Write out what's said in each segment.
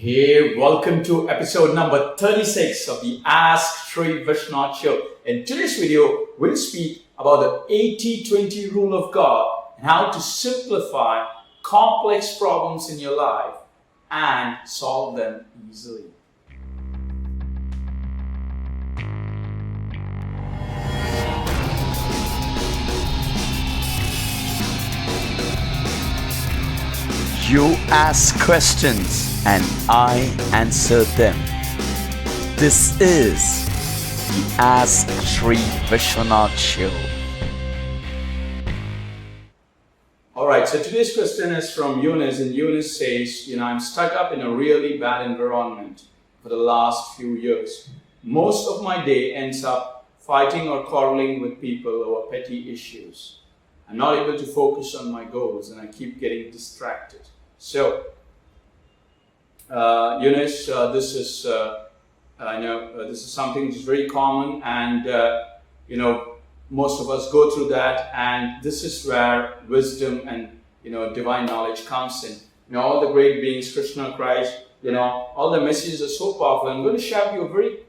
Hey, welcome to episode number 36 of the Ask Sri Vishwanath show. In today's video, we'll speak about the 80-20 rule of God and how to simplify complex problems in your life and solve them easily. You ask questions and I answer them. This is the Ask Sri Vishwanath show. Alright, so today's question is from Eunice, and Eunice says, I'm stuck up in a really bad environment for the last few years. Most of my day ends up fighting or quarreling with people over petty issues. I'm not able to focus on my goals and I keep getting distracted. So, Eunice, this is something which is very common, and most of us go through that, and this is where wisdom and divine knowledge comes in. All the great beings, Krishna, Christ, all the messages are so powerful. I'm going to share with you a very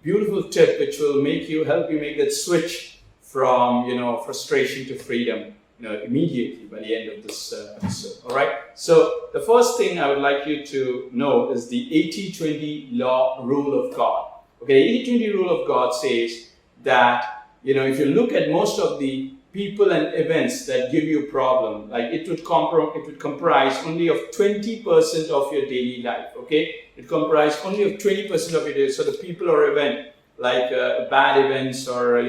beautiful tip which will help you make that switch from frustration to freedom. Immediately by the end of this episode. All right. So the first thing I would like you to know is the 80-20 rule of God. Okay, the 80-20 rule of God says that if you look at most of the people and events that give you a problem, like it would comprise only of 20% of your daily life. Okay, it comprises only of 20% of your day. So the people or event, like bad events or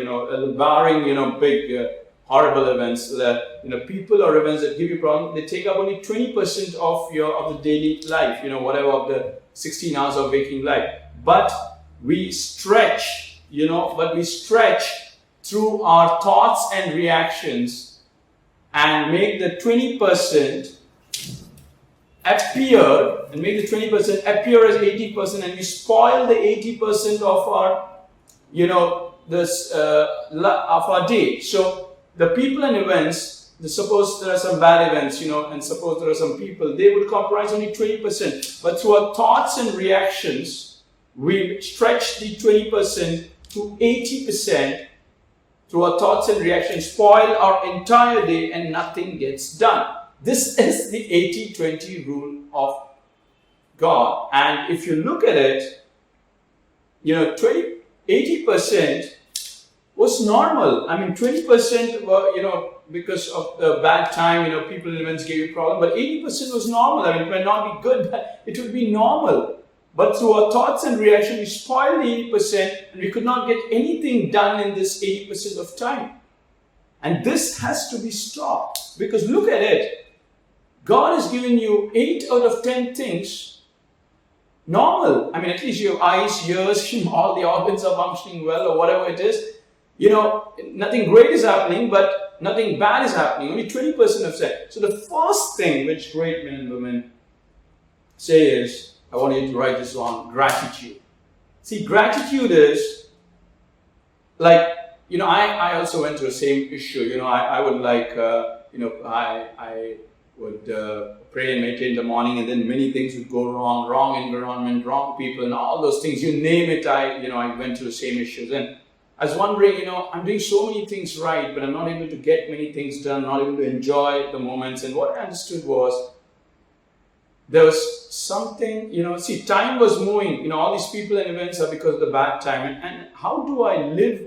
barring big horrible events, people or events that give you problems, they take up only 20% of the daily life, whatever of the 16 hours of waking life. But we stretch, through our thoughts and reactions and make the 20% appear as 80%, and we spoil the 80% of our, of our day. So the people and events, suppose there are some bad events, and suppose there are some people, they would comprise only 20%. But through our thoughts and reactions, we stretch the 20% to 80%. Through our thoughts and reactions, spoil our entire day and nothing gets done. This is the 80-20 rule of God. And if you look at it, 80% was normal. 20% were, because of the bad time, people and events gave you problem, but 80% was normal. It might not be good, but it would be normal. But through our thoughts and reaction, we spoiled the 80%, and we could not get anything done in this 80% of time. And this has to be stopped, because look at it. God has given you 8 out of 10 things normal. At least your eyes, ears, all the organs are functioning well, or whatever it is. Nothing great is happening, but nothing bad is happening. Only 20% of that. So the first thing which great men and women say is, I want you to write this on, gratitude. See, gratitude is like, I also went through the same issue. I would I would pray and meditate in the morning, and then many things would go wrong environment, wrong people, and all those things. You name it, I went through the same issues. And I was wondering, I'm doing so many things right, but I'm not able to get many things done, not able to enjoy the moments. And what I understood was, there was something, time was moving, all these people and events are because of the bad time. And how do I live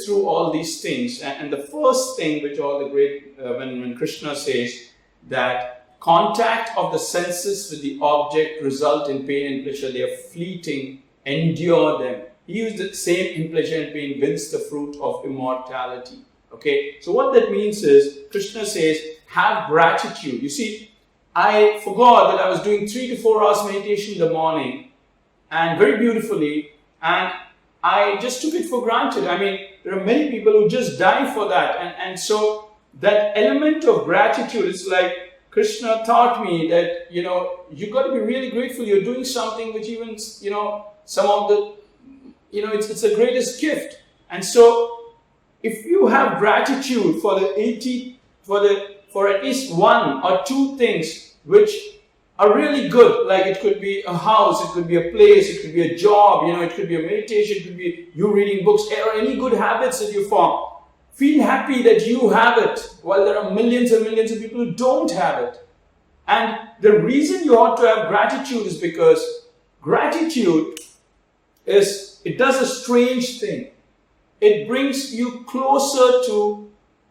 through all these things? And the first thing which all the great, when Krishna says that contact of the senses with the object result in pain and pleasure, they are fleeting, endure them. He used the same in pleasure and pain wins the fruit of immortality. Okay, so what that means is, Krishna says, have gratitude. You see, I forgot that I was doing 3 to 4 hours meditation in the morning, and very beautifully, and I just took it for granted. There are many people who just die for that, and so that element of gratitude is like Krishna taught me that you got to be really grateful. You're doing something which even some of the it's the greatest gift. And so if you have gratitude for the 80 for at least 1 or 2 things which are really good. Like it could be a house, it could be a place, it could be a job, it could be a meditation, it could be you reading books, or any good habits that you form. Feel happy that you have it, while there are millions and millions of people who don't have it. And the reason you ought to have gratitude is because gratitude it does a strange thing. It brings you closer to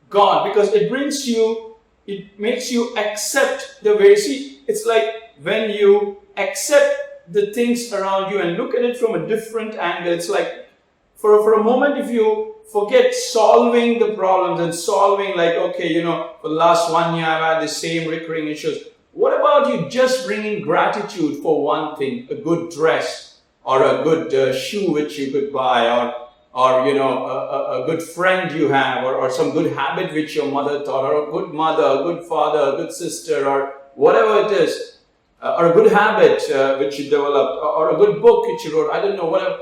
God, because it makes you accept the way. See, it's like when you accept the things around you and look at it from a different angle. It's like, for a moment, if you forget solving the problems and solving like, okay, for the last 1 year I've had the same recurring issues. What about you just bringing gratitude for one thing, a good dress or a good shoe which you could buy, or a good friend you have, or some good habit which your mother taught, or a good mother, a good father, a good sister, or whatever it is, or a good habit which you developed, or a good book which you wrote, I don't know, whatever.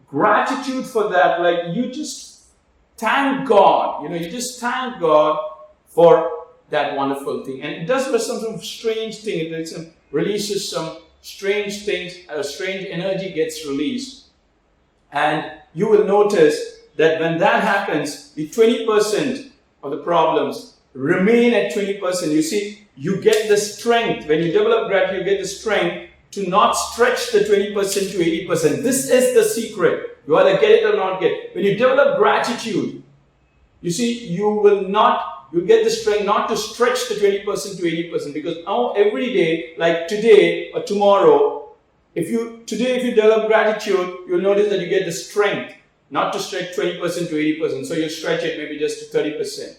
Gratitude for that, like you just thank God, you just thank God for that wonderful thing. And it does some sort of strange thing. It releases some strange things, a strange energy gets released. And you will notice that when that happens, the 20% of the problems remain at 20%. You see, you get the strength. When you develop gratitude, you get the strength to not stretch the 20% to 80%. This is the secret. You either get it or not get it. When you develop gratitude, you see, you get the strength not to stretch the 20% to 80%, because now every day, like today or tomorrow, if you develop gratitude, you'll notice that you get the strength not to stretch 20% to 80%. So you stretch it maybe just to 30%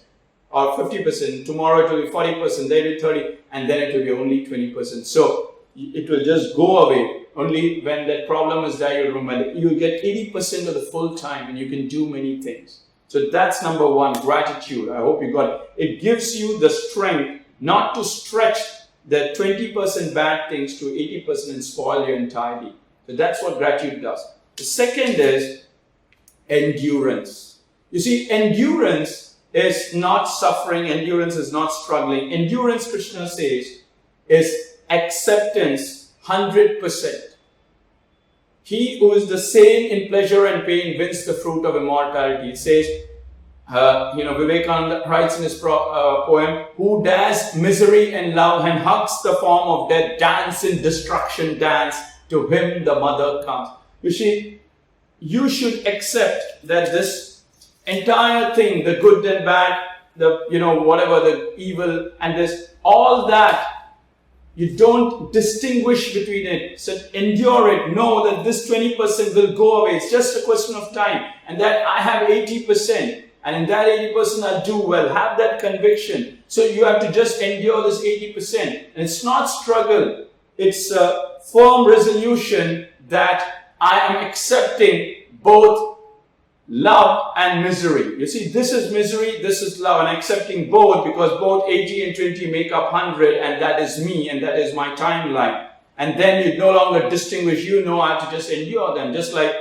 or 50%. Tomorrow it will be 40%, then it will be 30%, and then it will be only 20%. So it will just go away. Only when that problem is there, you'll remember. You'll get 80% of the full time, and you can do many things. So that's number one, gratitude. I hope you got it. It gives you the strength not to stretch the 20% bad things to 80% and spoil you entirely. So that's what gratitude does. The second is endurance. You see, endurance is not suffering. Endurance is not struggling. Endurance, Krishna says, is acceptance 100%. He who is the same in pleasure and pain wins the fruit of immortality. It says, Vivekananda writes in his poem, who dares misery and love and hugs the form of death, dance in destruction, dance, to him the mother comes. You see, you should accept that this entire thing, the good and bad, whatever, the evil and this, all that, you don't distinguish between it. So endure it. Know that this 20% will go away. It's just a question of time. And that I have 80%. And in that 80% I'll do well. Have that conviction. So you have to just endure this 80%. And it's not struggle. It's a firm resolution that I am accepting both love and misery. You see, this is misery, this is love, and accepting both, because both 80 and 20 make up 100, and that is me, and that is my timeline. And then you no longer distinguish, I have to just endure them. Just like,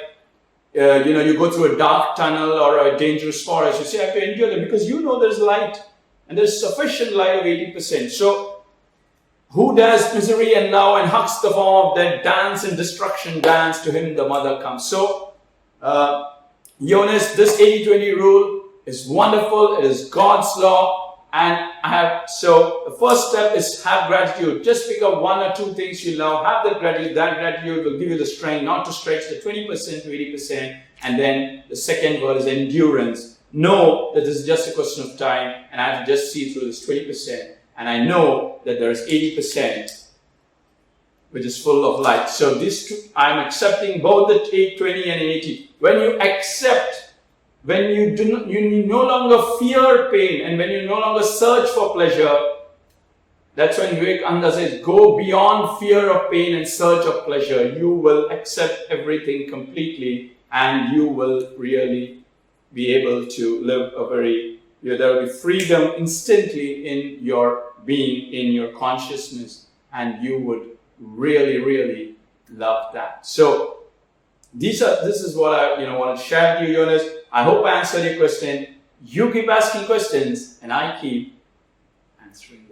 you go through a dark tunnel or a dangerous forest, you say, I have to endure them, because there's light, and there's sufficient light of 80%. So, who does misery and love and hugs the form of death, dance in destruction, dance, to him the mother comes. So, Jonas, this 80-20 rule is wonderful. It is God's law. And so the first step is have gratitude. Just pick up one or two things you love. Have that gratitude. That gratitude will give you the strength not to stretch the 20% to 80%. And then the second word is endurance. Know that this is just a question of time, and I have to just see through this 20%. And I know that there is 80%. Which is full of light. So these two, I'm accepting both the 20 and 80. When you accept, when you no longer fear pain, and when you no longer search for pleasure, that's when Vivekananda says, go beyond fear of pain and search of pleasure. You will accept everything completely, and you will really be able to live there will be freedom instantly in your being, in your consciousness, and you would really, really love that. So this is what I want to share with you, Jonas. I hope I answered your question. You keep asking questions, and I keep answering.